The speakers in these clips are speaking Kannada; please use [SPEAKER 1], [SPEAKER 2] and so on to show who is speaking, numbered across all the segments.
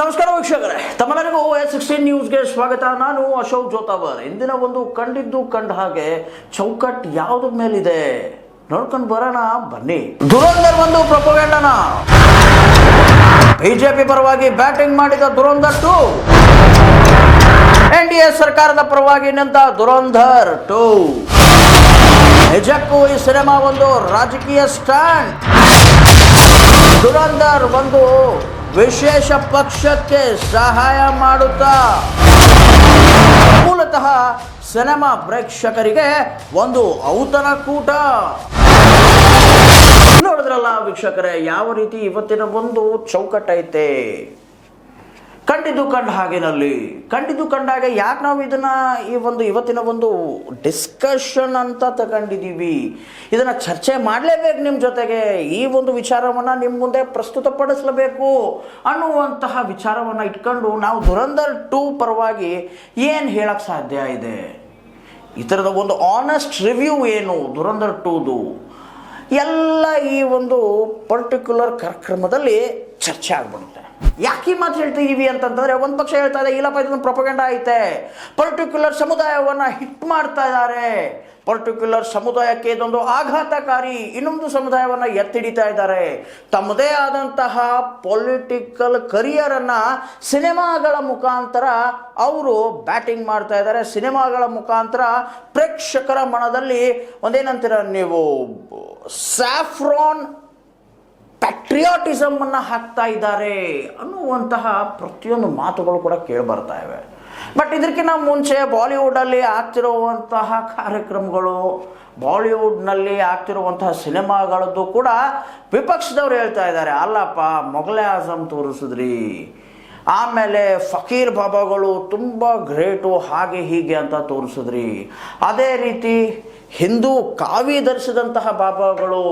[SPEAKER 1] ನಮಸ್ಕಾರ ವೀಕ್ಷಕರೇ, ತಮ್ಮೆಲ್ಲರಿಗೂ S16 ನ್ಯೂಸ್ಗೆ ಸ್ವಾಗತ. ನಾನು ಅಶೋಕ್ ಜೋತಾವರ್. ಇಂದಿನ ಒಂದು ಕಂಡಿದ್ದು ಕಂಡ ಹಾಗೆ ಚೌಕಟ್ ಯಾವ್ದ್ರ ಮೇಲಿದೆ ನೋಡ್ಕೊಂಡು ಬರೋಣ ಬನ್ನಿ. ಧುರಂಧರ್ ಒಂದು ಪ್ರೊಪಗಂಡನ ಬಿಜೆಪಿ ಪರವಾಗಿ ಬ್ಯಾಟಿಂಗ್ ಮಾಡಿದ ಧುರಂಧರ್ 2, NDA ಸರ್ಕಾರದ ಪರವಾಗಿ ನಿಂತ ಧುರಂಧರ್ 2. ನಿಜಕ್ಕೂ ಈ ಸಿನಿಮಾ ಒಂದು ರಾಜಕೀಯ ಸ್ಟ್ಯಾಂಡ್. ಧುರಂಧರ್ ಒಂದು ವಿಶೇಷ ಪಕ್ಷಕ್ಕೆ ಸಹಾಯ ಮಾಡುತ್ತಾ ಮೂಲತಃ ಸಿನಿಮಾ ಪ್ರೇಕ್ಷಕರಿಗೆ ಒಂದು ಔತಣಕೂಟ. ನೋಡಿದ್ರಲ್ಲ ವೀಕ್ಷಕರೇ, ಯಾವ ರೀತಿ ಇವತ್ತಿನ ಒಂದು ಚೌಕಟ್ಟೈತೆ. ಕಂಡಿದ್ದು ಕಂಡಾಗ ಯಾಕೆ ನಾವು ಇದನ್ನ ಇವತ್ತಿನ ಒಂದು ಡಿಸ್ಕಷನ್ ಅಂತ ತಗೊಂಡಿದ್ದೀವಿ, ಇದನ್ನ ಚರ್ಚೆ ಮಾಡಲೇಬೇಕು, ನಿಮ್ಮ ಜೊತೆಗೆ ಈ ಒಂದು ವಿಚಾರವನ್ನ ನಿಮ್ಮ ಮುಂದೆ ಪ್ರಸ್ತುತಪಡಿಸಲೇಬೇಕು ಅನ್ನುವಂತಹ ವಿಚಾರವನ್ನ ಇಟ್ಕೊಂಡು ನಾವು ಧುರಂಧರ್ 2 ಪರವಾಗಿ ಏನು ಹೇಳಕ್ ಸಾಧ್ಯ ಇದೆ, ಈ ಥರದ ಒಂದು ಆನೆಸ್ಟ್ ರಿವ್ಯೂ ಏನು ಧುರಂಧರ್ 2ದು ಎಲ್ಲ ಈ ಒಂದು ಪರ್ಟಿಕ್ಯುಲರ್ ಕಾರ್ಯಕ್ರಮದಲ್ಲಿ ಚರ್ಚೆ ಆಗ್ಬಿಡುತ್ತೆ. ಯಾಕೆ ಮಾತು ಹೇಳ್ತಿದ್ದೀವಿ ಅಂತಂತಂದ್ರೆ, ಒಂದು ಪಕ್ಷ ಹೇಳ್ತಾ ಇದೆ ಇಲ್ಲಪ್ಪ ಇದೊಂದು ಪ್ರೊಪಗಂಡ ಐತೆ, ಪರ್ಟಿಕ್ಯುಲರ್ ಸಮುದಾಯವನ್ನ ಹಿಟ್ ಮಾಡ್ತಾ ಇದ್ದಾರೆ, ಪರ್ಟಿಕ್ಯುಲರ್ ಸಮುದಾಯಕ್ಕೆ ಇದೊಂದು ಆಘಾತಕಾರಿ, ಇನ್ನೊಂದು ಸಮುದಾಯವನ್ನ ಎತ್ತಿಡಿತಾ ಇದ್ದಾರೆ, ತಮ್ಮದೇ ಆದಂತಹ ಪೊಲಿಟಿಕಲ್ ಕರಿಯರನ್ನ ಸಿನಿಮಾಗಳ ಮುಖಾಂತರ ಅವರು ಬ್ಯಾಟಿಂಗ್ ಮಾಡ್ತಾ ಇದ್ದಾರೆ, ಸಿನಿಮಾಗಳ ಮುಖಾಂತರ ಪ್ರೇಕ್ಷಕರ ಮನದಲ್ಲಿ ಒಂದೇನಂತೀರ ನೀವು ಸ್ಯಾಫ್ರಾನ್ ಪ್ಯಾಟ್ರಿಯಾಟಿಸಮ್ ಅನ್ನ ಹಾಕ್ತಾ ಇದ್ದಾರೆ ಅನ್ನುವಂತಹ ಪ್ರತಿಯೊಂದು ಮಾತುಗಳು ಕೂಡ ಕೇಳಿ ಬರ್ತಾ ಇವೆ. ಬಟ್ ಇದಕ್ಕಿಂತ ಮುಂಚೆ ಬಾಲಿವುಡಲ್ಲಿ ಆಗ್ತಿರುವಂತಹ ಕಾರ್ಯಕ್ರಮಗಳು, ಬಾಲಿವುಡ್ನಲ್ಲಿ ಆಗ್ತಿರುವಂತಹ ಸಿನಿಮಾಗಳದ್ದು ಕೂಡ ವಿಪಕ್ಷದವ್ರು ಹೇಳ್ತಾ ಇದ್ದಾರೆ, ಅಲ್ಲಪ್ಪ ಮೊಘಲೇ ಆಜಮ್ ತೋರಿಸಿದ್ರಿ, ಆಮೇಲೆ ಫಕೀರ್ ಬಾಬಾಗಳು ತುಂಬ ಗ್ರೇಟು ಹಾಗೆ ಹೀಗೆ ಅಂತ ತೋರಿಸಿದ್ರಿ, ಅದೇ ರೀತಿ ಹಿಂದೂ ಕಾವಿ ಧರಿಸಿದಂತಹ ಬಾಬಾಗಳು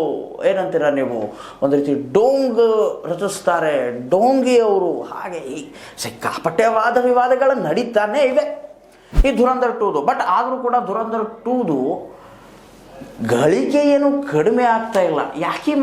[SPEAKER 1] ಏನಂತೀರ ನೀವು, ಒಂದು ರೀತಿ ಡೋಂಗ್ ರಚಿಸ್ತಾರೆ, ಡೋಂಗಿಯವರು, ಹಾಗೆ ಈ ಸಿಕ್ಕಾಪಟ್ಟೆ ವಾದ ವಿವಾದಗಳು ನಡೀತಾನೆ ಇವೆ ಈ ಧುರಂಧರ್ 2ದು. ಬಟ್ ಆದರೂ ಕೂಡ ಧುರಂಧರ್ 2ದು ಗಳಿಕೆ ಏನು ಕಡಿಮೆ ಆಗ್ತಾ ಇಲ್ಲ. ಯಾಕೆ